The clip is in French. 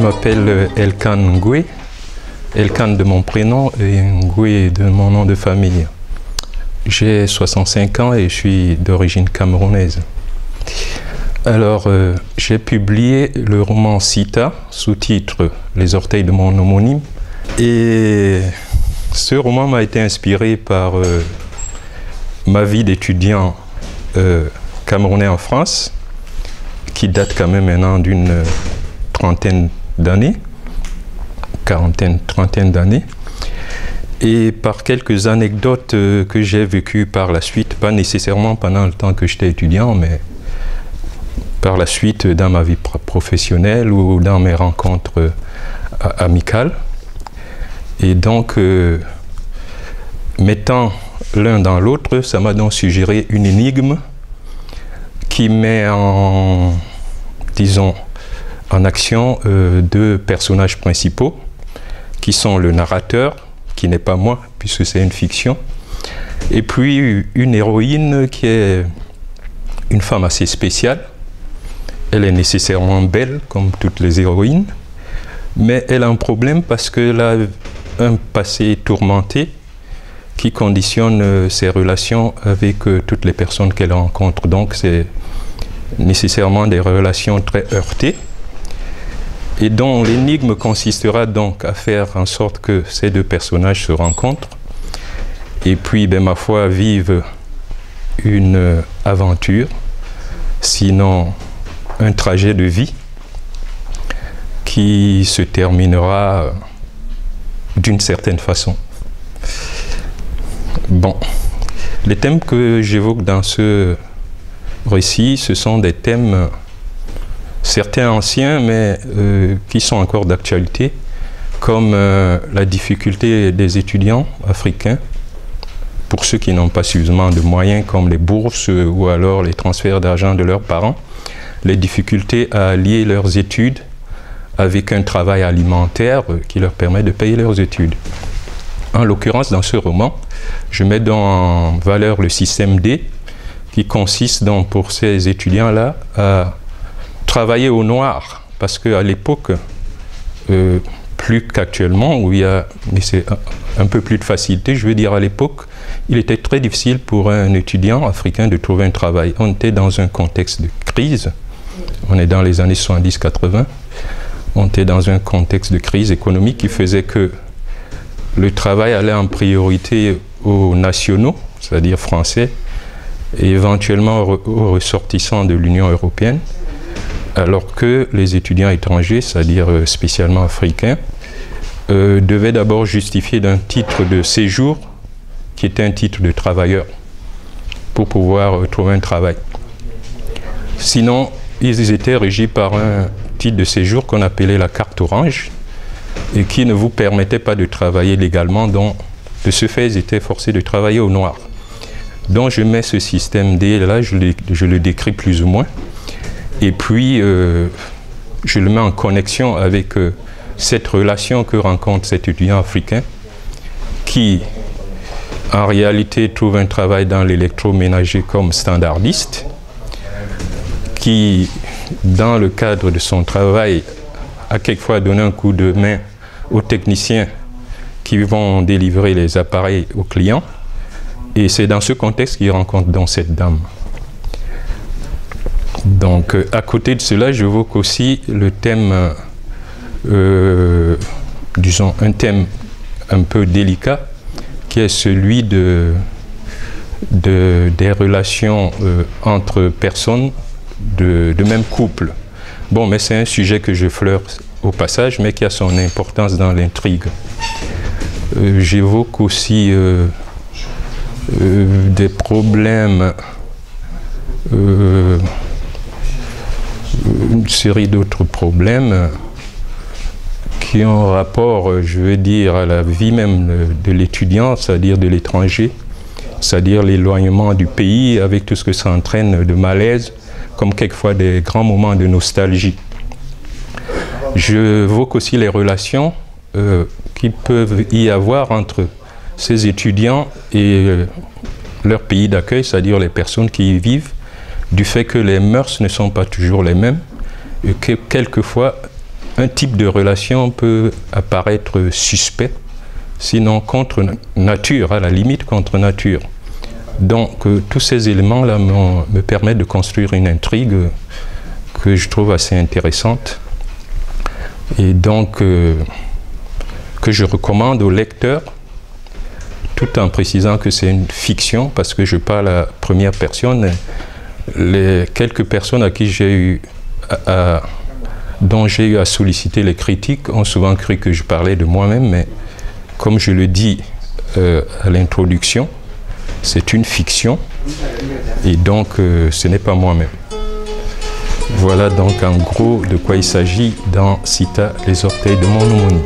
m'appelle Elkan Ngwe. Elkan de mon prénom et Ngwe de mon nom de famille. J'ai 65 ans et je suis d'origine camerounaise. Alors, j'ai publié le roman Sita, sous-titre Les orteils de mon homonyme. Et ce roman m'a été inspiré par ma vie d'étudiant camerounais en France, qui date quand même maintenant d'une trentaine d'années, trentaine d'années, et par quelques anecdotes que j'ai vécues par la suite, pas nécessairement pendant le temps que j'étais étudiant, mais par la suite dans ma vie professionnelle ou dans mes rencontres amicales. Et donc, mettant l'un dans l'autre, ça m'a donc suggéré une énigme qui met en, disons, en action deux personnages principaux, qui sont le narrateur, qui n'est pas moi, puisque c'est une fiction, et puis une héroïne qui est une femme assez spéciale. Elle est nécessairement belle, comme toutes les héroïnes, mais elle a un problème parce qu'elle a un passé tourmenté qui conditionne ses relations avec toutes les personnes qu'elle rencontre. Donc c'est nécessairement des relations très heurtées, et dont l'énigme consistera donc à faire en sorte que ces deux personnages se rencontrent et puis, ben, ma foi, vivent une aventure, sinon un trajet de vie qui se terminera d'une certaine façon. Bon, les thèmes que j'évoque dans ce récit, ce sont des thèmes certains anciens, mais qui sont encore d'actualité, comme la difficulté des étudiants africains, pour ceux qui n'ont pas suffisamment de moyens, comme les bourses ou alors les transferts d'argent de leurs parents, les difficultés à lier leurs études avec un travail alimentaire qui leur permet de payer leurs études. En l'occurrence, dans ce roman, je mets donc en valeur le système D, qui consiste donc pour ces étudiants-là à travailler au noir, parce qu'à l'époque, plus qu'actuellement, où il y a un peu plus de facilité, je veux dire à l'époque, il était très difficile pour un étudiant africain de trouver un travail. On était dans un contexte de crise, on est dans les années 70-80, on était dans un contexte de crise économique qui faisait que le travail allait en priorité aux nationaux, c'est-à-dire français, et éventuellement aux ressortissants de l'Union européenne, alors que les étudiants étrangers, c'est-à-dire spécialement africains, devaient d'abord justifier d'un titre de séjour qui était un titre de travailleur pour pouvoir trouver un travail. Sinon, ils étaient régis par un titre de séjour qu'on appelait la carte orange et qui ne vous permettait pas de travailler légalement, donc de ce fait, ils étaient forcés de travailler au noir. Donc je mets ce système D là, je le décris plus ou moins. Et puis, je le mets en connexion avec cette relation que rencontre cet étudiant africain qui, en réalité, trouve un travail dans l'électroménager comme standardiste, qui, dans le cadre de son travail, a quelquefois donné un coup de main aux techniciens qui vont délivrer les appareils aux clients. Et c'est dans ce contexte qu'il rencontre donc cette dame. Donc, à côté de cela, j'évoque aussi le thème, disons, un thème un peu délicat, qui est celui des relations entre personnes de même couple. Bon, mais c'est un sujet que je fleure au passage, mais qui a son importance dans l'intrigue. J'évoque aussi des problèmes, une série d'autres problèmes qui ont rapport, je veux dire, à la vie même de l'étudiant, c'est-à-dire de l'étranger, c'est-à-dire l'éloignement du pays avec tout ce que ça entraîne de malaise, comme quelquefois des grands moments de nostalgie. J'évoque aussi les relations qui peuvent y avoir entre ces étudiants et leur pays d'accueil, c'est-à-dire les personnes qui y vivent, du fait que les mœurs ne sont pas toujours les mêmes et que quelquefois un type de relation peut apparaître suspect, sinon contre nature, à la limite contre nature. Donc tous ces éléments-là me permettent de construire une intrigue que je trouve assez intéressante et donc que je recommande aux lecteurs, tout en précisant que c'est une fiction parce que je parle à la première personne. Les quelques personnes à qui dont j'ai eu à solliciter les critiques ont souvent cru que je parlais de moi-même, mais comme je le dis à l'introduction, c'est une fiction et donc ce n'est pas moi-même. Voilà donc en gros de quoi il s'agit dans Sita, les orteils de mon aumônier.